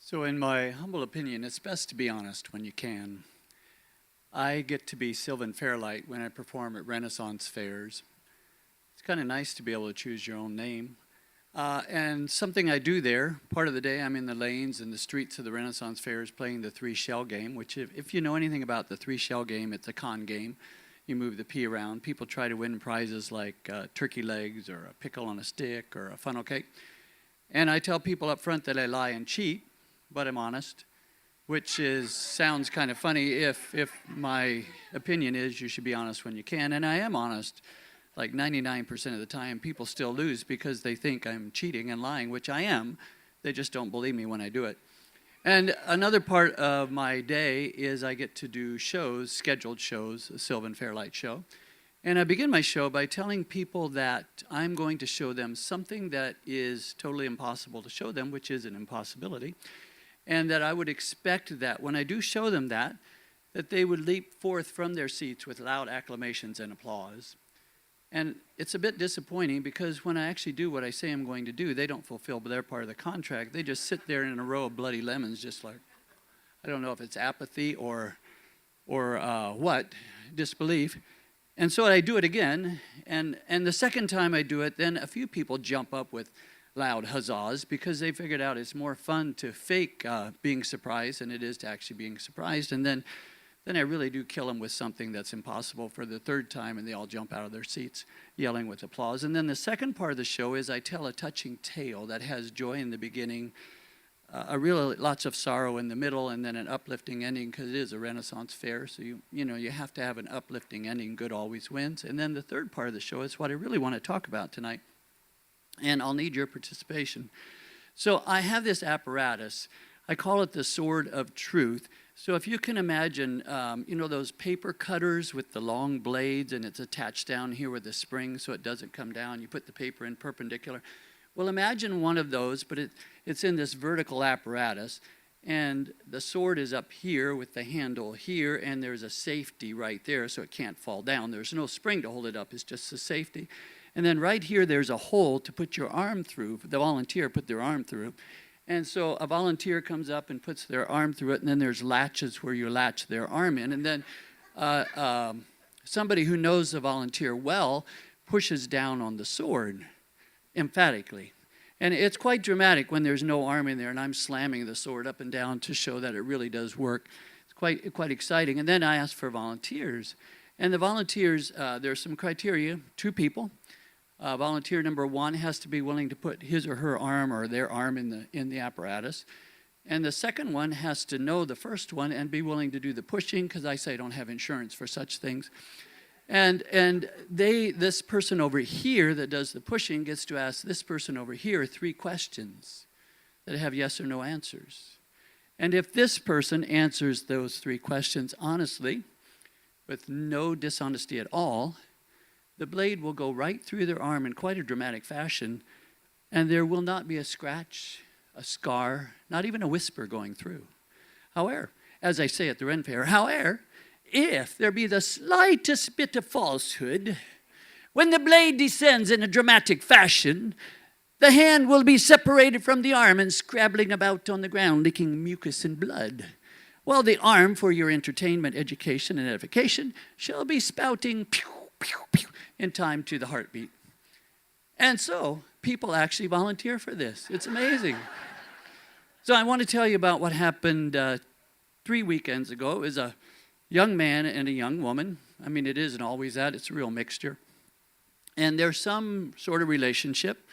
So in my humble opinion, it's best to be honest when you can. I get to be Sylvan Fairlight when I perform at Renaissance fairs. It's kind of nice to be able to choose your own name. And something I do there, part of the day I'm in the lanes and the streets of the Renaissance fairs playing the three-shell game, which if you know anything about the three-shell game, it's a con game. You move the pea around. People try to win prizes like turkey legs or a pickle on a stick or a funnel cake. And I tell people up front that I lie and cheat, but I'm honest, which sounds kind of funny if my opinion is you should be honest when you can, and I am honest. Like 99% of the time, people still lose because they think I'm cheating and lying, which I am. They just don't believe me when I do it. And another part of my day is I get to do shows, scheduled shows, a Sylvan Fairlight show. And I begin my show by telling people that I'm going to show them something that is totally impossible to show them, which is an impossibility. And that I would expect that when I do show them that they would leap forth from their seats with loud acclamations and applause. And it's a bit disappointing because when I actually do what I say I'm going to do, they don't fulfill their part of the contract. They just sit there in a row of bloody lemons, just like, I don't know if it's apathy or what, disbelief. And so I do it again, and the second time I do it, then a few people jump up with loud huzzahs because they figured out it's more fun to fake being surprised than it is to actually being surprised. And then I really do kill them with something that's impossible for the third time, and they all jump out of their seats yelling with applause. And then the second part of the show is I tell a touching tale that has joy in the beginning, lots of sorrow in the middle, and then an uplifting ending because it is a Renaissance fair. So you have to have an uplifting ending. Good always wins. And then the third part of the show is what I really want to talk about tonight. And I'll need your participation. So I have this apparatus. I call it the Sword of Truth. So if you can imagine, those paper cutters with the long blades, and it's attached down here with a spring so it doesn't come down. You put the paper in perpendicular. Well, imagine one of those, but it's in this vertical apparatus. And the sword is up here with the handle here, and there's a safety right there so it can't fall down. There's no spring to hold it up. It's just a safety. And then right here, there's a hole to put your arm through. The volunteer put their arm through. And so a volunteer comes up and puts their arm through it, and then there's latches where you latch their arm in. And then somebody who knows the volunteer well pushes down on the sword emphatically. And it's quite dramatic when there's no arm in there, and I'm slamming the sword up and down to show that it really does work. It's quite exciting. And then I ask for volunteers. And the volunteers, there's some criteria, 2 people. Volunteer number 1 has to be willing to put his or her arm or their arm in the apparatus. And the second one has to know the first one and be willing to do the pushing, because I say I don't have insurance for such things. And this person over here that does the pushing gets to ask this person over here 3 questions that have yes or no answers. And if this person answers those 3 questions honestly, with no dishonesty at all, the blade will go right through their arm in quite a dramatic fashion, and there will not be a scratch, a scar, not even a whisper going through. However, as I say at the Ren Fair, if there be the slightest bit of falsehood, when the blade descends in a dramatic fashion, the hand will be separated from the arm and scrabbling about on the ground, leaking mucus and blood. While the arm, for your entertainment, education, and edification, shall be spouting pew, pew, pew, in time to the heartbeat. And so, people actually volunteer for this. It's amazing. So I want to tell you about what happened 3 weekends ago. It was a young man and a young woman. I mean, it isn't always that. It's a real mixture. And there's some sort of relationship.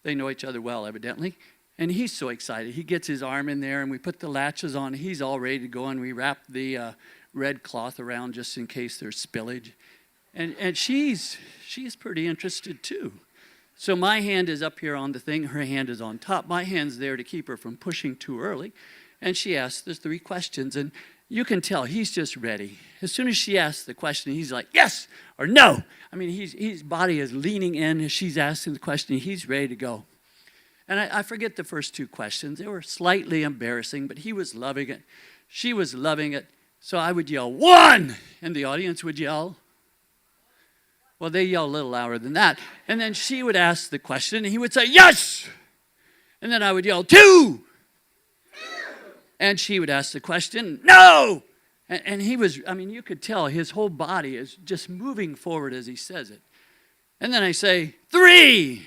They know each other well, evidently. And he's so excited. He gets his arm in there, and we put the latches on. He's all ready to go, and we wrap the red cloth around just in case there's spillage. And she's pretty interested, too. So my hand is up here on the thing. Her hand is on top. My hand's there to keep her from pushing too early. And she asks the 3 questions, and you can tell he's just ready. As soon as she asks the question, he's like, yes or no. I mean, his body is leaning in as she's asking the question. He's ready to go. And I forget the first 2 questions. They were slightly embarrassing, but he was loving it. She was loving it. So I would yell, 1! And the audience would yell. Well, they yell a little louder than that. And then she would ask the question, and he would say, yes! And then I would yell, 2! And she would ask the question, no! And he was, I mean, you could tell his whole body is just moving forward as he says it. And then I say, 3!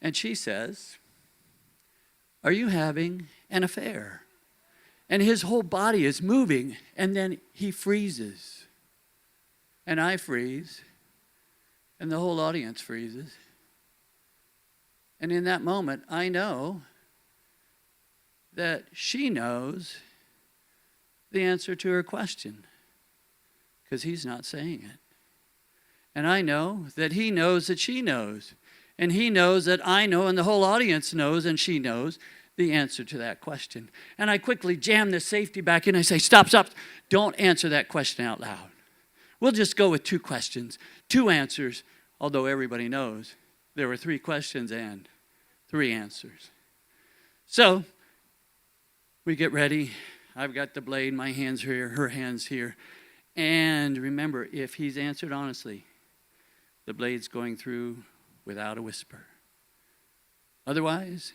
And she says, are you having an affair? And his whole body is moving, and then he freezes. And I freeze, and the whole audience freezes. And in that moment, I know that she knows the answer to her question, because he's not saying it. And I know that he knows that she knows. And he knows that I know, and the whole audience knows, and she knows the answer to that question. And I quickly jam the safety back in. I say, stop. Don't answer that question out loud. We'll just go with 2 questions, 2 answers, although everybody knows there were 3 questions and 3 answers. So we get ready. I've got the blade, my hands here, her hands here. And remember, if he's answered honestly, the blade's going through without a whisper. Otherwise,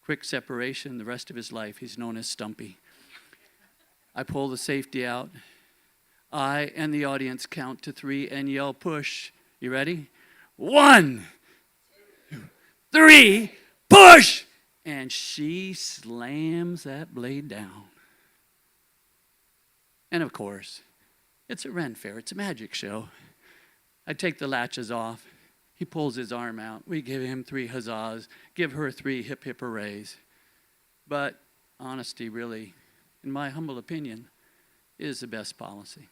quick separation, the rest of his life, he's known as Stumpy. I pull the safety out. I and the audience count to 3 and yell, push. You ready? 1, 2, 3, push! And she slams that blade down. And of course, it's a Ren Fair. It's a magic show. I take the latches off. He pulls his arm out. We give him 3 huzzahs, give her 3 hip hip hoorays. But honesty really, in my humble opinion, is the best policy.